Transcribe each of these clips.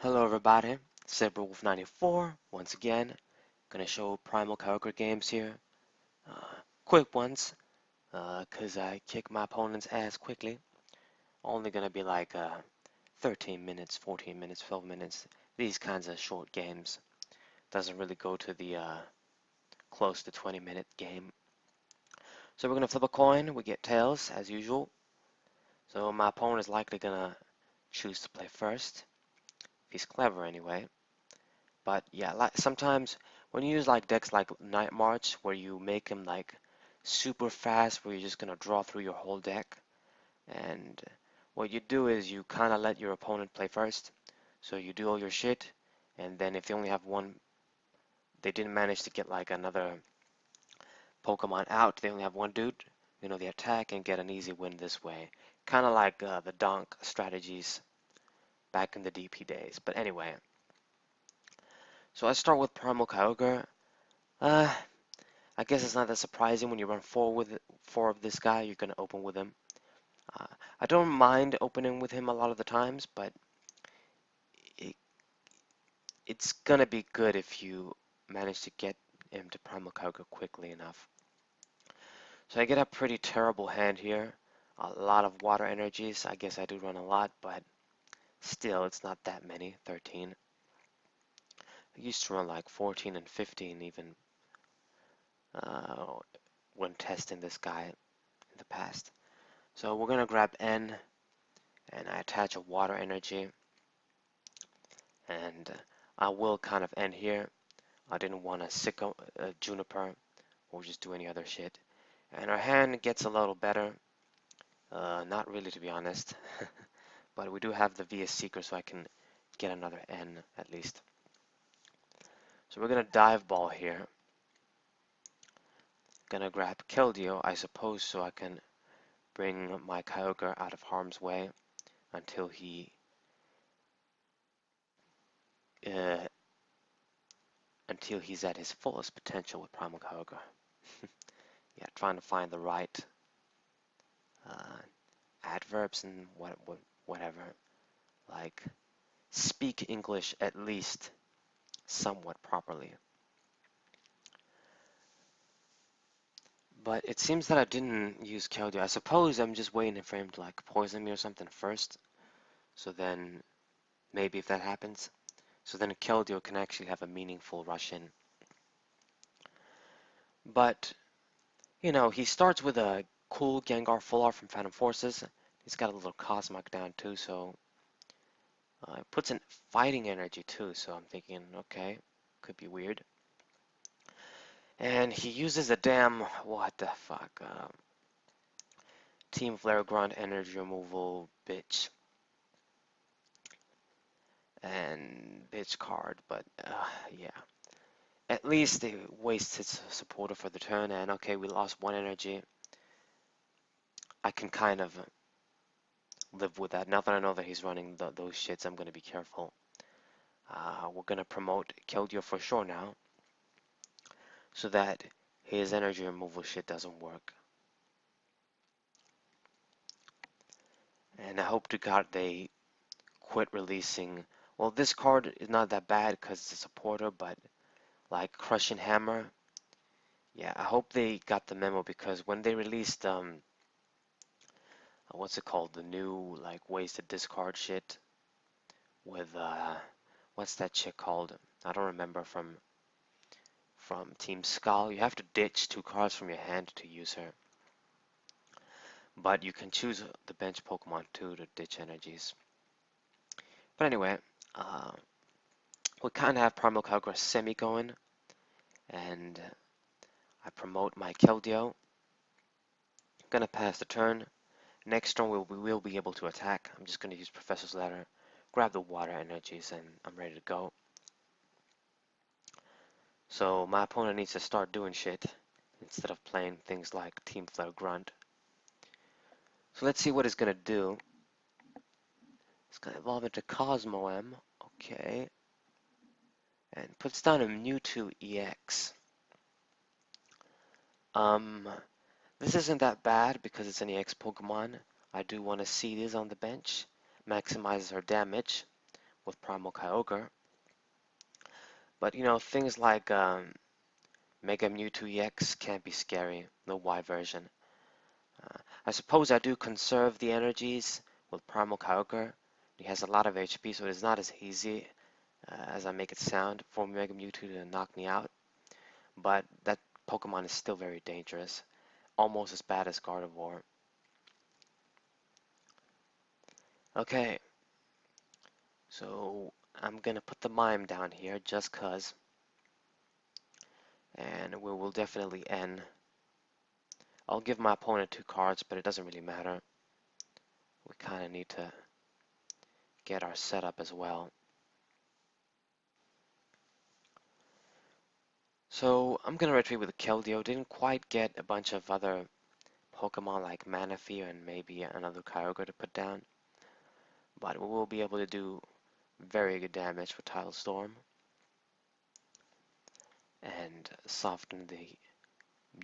Hello everybody, Wolf94 once again. Gonna show Primal Kyogre games here. Uh, Quick ones, cause I kick my opponent's ass quickly. Only gonna be like 13 minutes, 14 minutes, 12 minutes. These kinds of short games. Doesn't really go to the close to 20-minute game. So we're gonna flip a coin. We get tails as usual. So my opponent is likely gonna choose to play first. If he's clever anyway. But yeah, like sometimes when you use like decks like Night March, where you make them like super fast, where you're just gonna draw through your whole deck, and what you do is you kind of let your opponent play first, so you do all your shit, and then if they only have one, they didn't manage to get like another Pokemon out, they only have one dude, they attack and get an easy win this way. Kind of like the Donk strategies back in the DP days. But anyway, so I start with Primal Kyogre. Uh, I guess it's not that surprising when you run four of this guy, you're gonna open with him. Uh, I don't mind opening with him a lot of the times, but it, it's gonna be good if you manage to get him to Primal Kyogre quickly enough. So I get a pretty terrible hand here. A lot of water energies. I guess I do run a lot, but still, it's not that many. 13. I used to run like 14 and 15 even uh, when testing this guy in the past. So we're gonna grab N, and I attach a water energy, and I will kind of end here. I didn't want to sick a Juniper or just do any other shit. And our hand gets a little better. Not really, to be honest. But we do have the VS Seeker, so I can get another N at least. So we're gonna dive ball here. Gonna grab Keldeo, I suppose, so I can bring my Kyogre out of harm's way until uh, he's at his fullest potential with Primal Kyogre. Yeah, trying to find the right uh, adverbs and whatever. Like, speak English at least somewhat properly. But it seems that I didn't use Keldeo. I suppose I'm just waiting for him to like poison me or something first. So then maybe if that happens, so then Keldeo can actually have a meaningful rush in. But he starts with a cool Gengar Full Art from Phantom Forces. He's got a little Cosmic down too, so it puts in fighting energy too. So I'm thinking, okay, could be weird. And he uses a damn, what the fuck, Team Flare Grunt energy removal, bitch. And bitch card, but yeah. At least it wastes its supporter for the turn, and okay, we lost one energy. I can kind of live with that. Now that I know that he's running those shits, I'm going to be careful. We're going to promote Keldeo for sure now, so that his energy removal shit doesn't work. And I hope to God they quit releasing. Well, this card is not that bad because it's a supporter, but like Crushing Hammer, yeah, I hope they got the memo because when they released what's it called, the new like ways to discard shit with what's that shit called? I don't remember from Team Skull. You have to ditch 2 cards from your hand to use her. But you can choose the bench Pokemon too to ditch energies. But anyway, uh, we kind of have Primal Kyogre semi going, and I promote my Keldeo. Gonna pass the turn. Next turn we will be able to attack. I'm just gonna use Professor's Ladder, grab the water energies, and I'm ready to go. So my opponent needs to start doing shit instead of playing things like Team Flare Grunt. So let's see what it's gonna do. It's gonna evolve into Cosmo M. Okay. And puts down a Mewtwo EX. Um, this isn't that bad because it's an EX Pokemon. I do want to see this on the bench. Maximizes her damage, with Primal Kyogre. But you know, things like Mega Mewtwo EX can be scary, the Y version. I suppose I do conserve the energies with Primal Kyogre. He has a lot of HP, so it is not as easy as I make it sound for Mega Mewtwo to knock me out. But that Pokemon is still very dangerous, almost as bad as Gardevoir. Okay, so I'm gonna put the mime down here just cuz, and we will definitely end. I'll give my opponent 2 cards, but it doesn't really matter. We kind of need to get our setup as well. So I'm gonna retreat with a Keldeo. Didn't quite get a bunch of other Pokemon like Manaphy and maybe another Kyogre to put down, but we will be able to do very good damage with Tidal Storm and soften the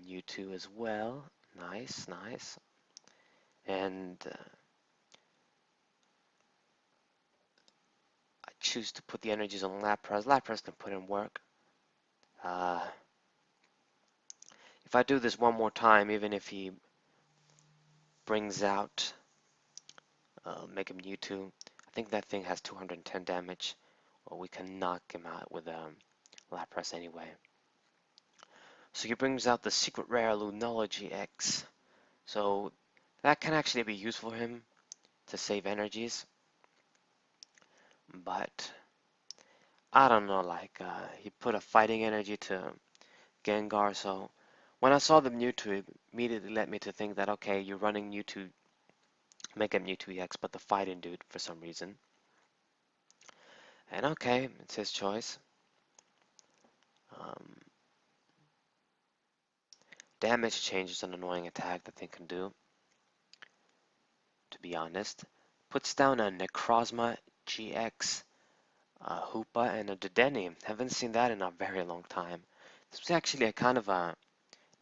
Mewtwo as well. Nice, nice. And I choose to put the energies on Lapras. Lapras can put in work. Uh, if I do this one more time, even if he brings out Mega Mewtwo, I think that thing has 210 damage. Well, we can knock him out with Lapras anyway. So he brings out the secret rare Lunology X. So that can actually be useful for him to save energies. But I don't know, like he put a fighting energy to Gengar, so when I saw the Mewtwo, it immediately led me to think that okay, you're running Mewtwo, Mega Mewtwo EX, but the fighting dude for some reason. And okay, it's his choice. Um, Damage change is an annoying attack that thing can do, to be honest. Puts down a Necrozma GX, a Hoopa, and a Dedenne. Haven't seen that in a very long time. This was actually a kind of a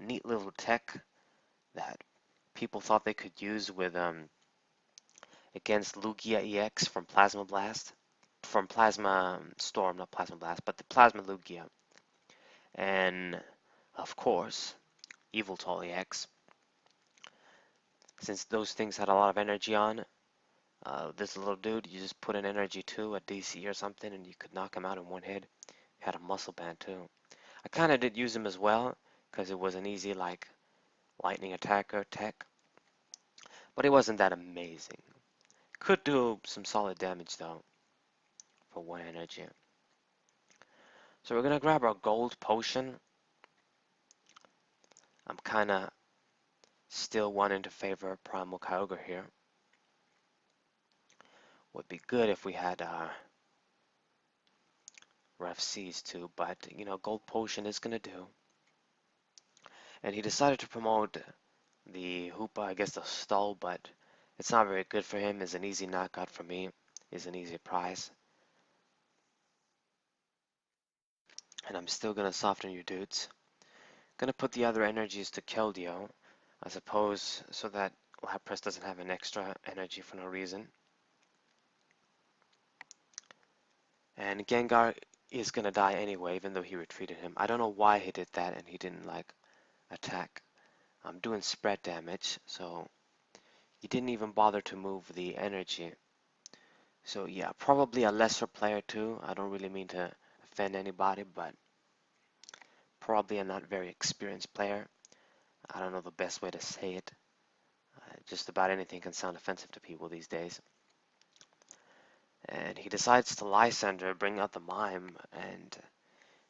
neat little tech that people thought they could use with against Lugia EX from Plasma Blast. From Plasma Storm, not Plasma Blast, but the Plasma Lugia. And, of course, Yveltal EX. Since those things had a lot of energy on, this little dude, you just put an energy to a DC or something, and you could knock him out in one hit. He had a muscle band too. I kind of did use him as well, because it was an easy, like, lightning attacker tech. But it wasn't that amazing. Could do some solid damage, though, for 1 energy. So we're gonna grab our gold potion. I'm kinda still wanting to favor Primal Kyogre here. Would be good if we had Ref C's too, but you know, gold potion is gonna do. And he decided to promote the Hoopa, I guess the Stall, but it's not very good for him. It's an easy knockout for me. It's an easy prize. And I'm still gonna soften you dudes. Gonna put the other energies to Keldeo, I suppose, so that Lapras doesn't have an extra energy for no reason. And Gengar is gonna die anyway, even though he retreated him. I don't know why he did that and he didn't like attack. I'm doing spread damage, so he didn't even bother to move the energy. So yeah, probably a lesser player too. I don't really mean to offend anybody, but probably a not very experienced player. I don't know the best way to say it. Just about anything can sound offensive to people these days. And he decides to Lysander, bring out the Mime, and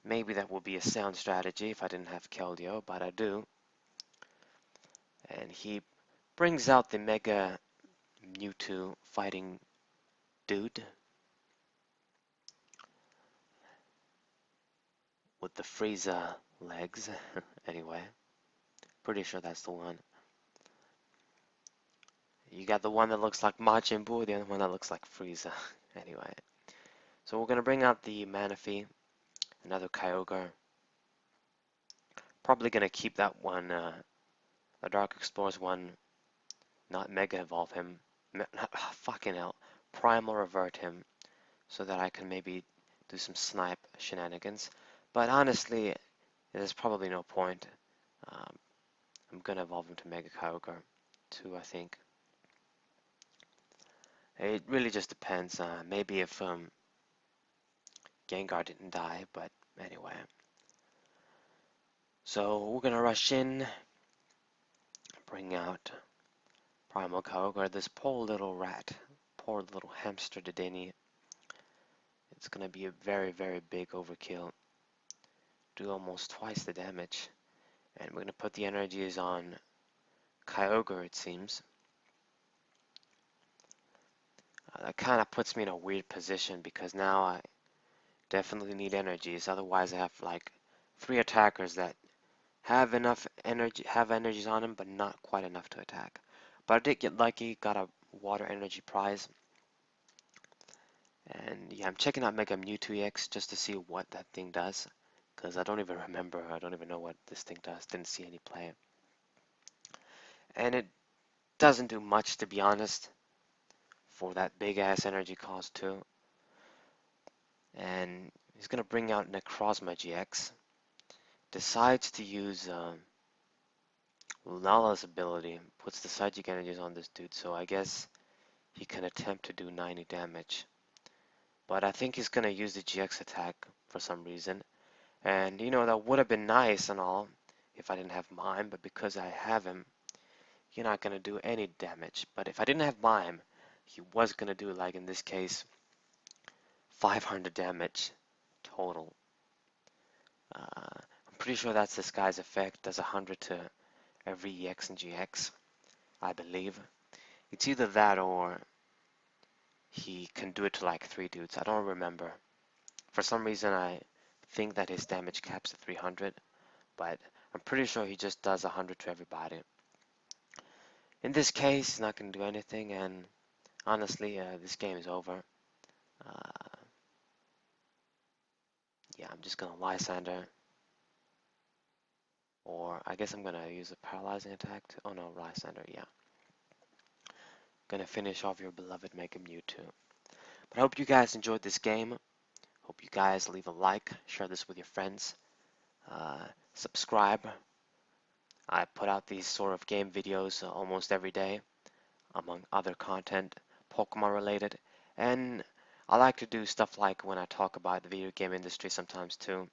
maybe that would be a sound strategy if I didn't have Keldeo, but I do. And he brings out the Mega Mewtwo fighting dude with the Frieza legs. Anyway, pretty sure that's the one. You got the one that looks like Majin Buu, the other one that looks like Frieza. Anyway, so we're gonna bring out the Manaphy, another Kyogre. Probably gonna keep that one, a Dark Explorers one, not Mega Evolve him. Fucking hell, Primal Revert him. so that I can maybe do some snipe shenanigans. But honestly, there's probably no point. Um, I'm gonna evolve him to Mega Kyogre too, I think. It really just depends. Maybe if Gengar didn't die, but anyway. So we're gonna rush in, bring out Primal Kyogre, this poor little rat, poor little hamster Dedenne. It's gonna be a very, very big overkill. Do almost twice the damage. And we're gonna put the energies on Kyogre, it seems. That kind of puts me in a weird position because now I definitely need energies. Otherwise, I have like 3 attackers that have energies on them, but not quite enough to attack. But I did get lucky, got a water energy prize. And yeah, I'm checking out Mega Mewtwo EX just to see what that thing does. Because I don't even remember, I don't even know what this thing does. Didn't see any play. And it doesn't do much, to be honest, for that big ass energy cost too. And he's gonna bring out Necrozma GX. Decides to use Lunala's ability, puts the psychic energies on this dude, so I guess he can attempt to do 90 damage. But I think he's gonna use the GX attack for some reason. And you know, that would have been nice and all if I didn't have Mime, but because I have him, you're not gonna do any damage. But if I didn't have Mime, he was gonna do, like in this case, 500 damage total. I'm pretty sure that's this guy's effect, does 100 to every EX and GX, I believe. It's either that or he can do it to like 3 dudes. I don't remember. For some reason, I think that his damage caps at 300, but I'm pretty sure he just does 100 to everybody. In this case, he's not going to do anything, and honestly, this game is over. Uh, yeah, I'm just going to Lysander, or I guess I'm going to use a paralyzing attack. Oh no, Lysander, yeah. Going to finish off your beloved Mega Mewtwo. But I hope you guys enjoyed this game. Hope you guys leave a like, share this with your friends, subscribe. I put out these sort of game videos almost every day, among other content, Pokemon related, and I like to do stuff like when I talk about the video game industry sometimes too,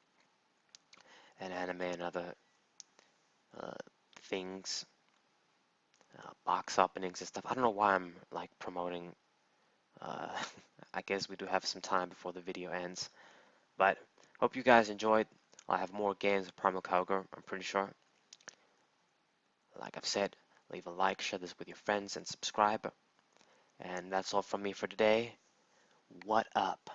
and anime and other uh, things, box openings and stuff. I don't know why I'm like promoting. Uh, I guess we do have some time before the video ends, but hope you guys enjoyed. I'll have more games of Primal Kyogre, I'm pretty sure. Like I've said, leave a like, share this with your friends, and subscribe. And that's all from me for today. What up?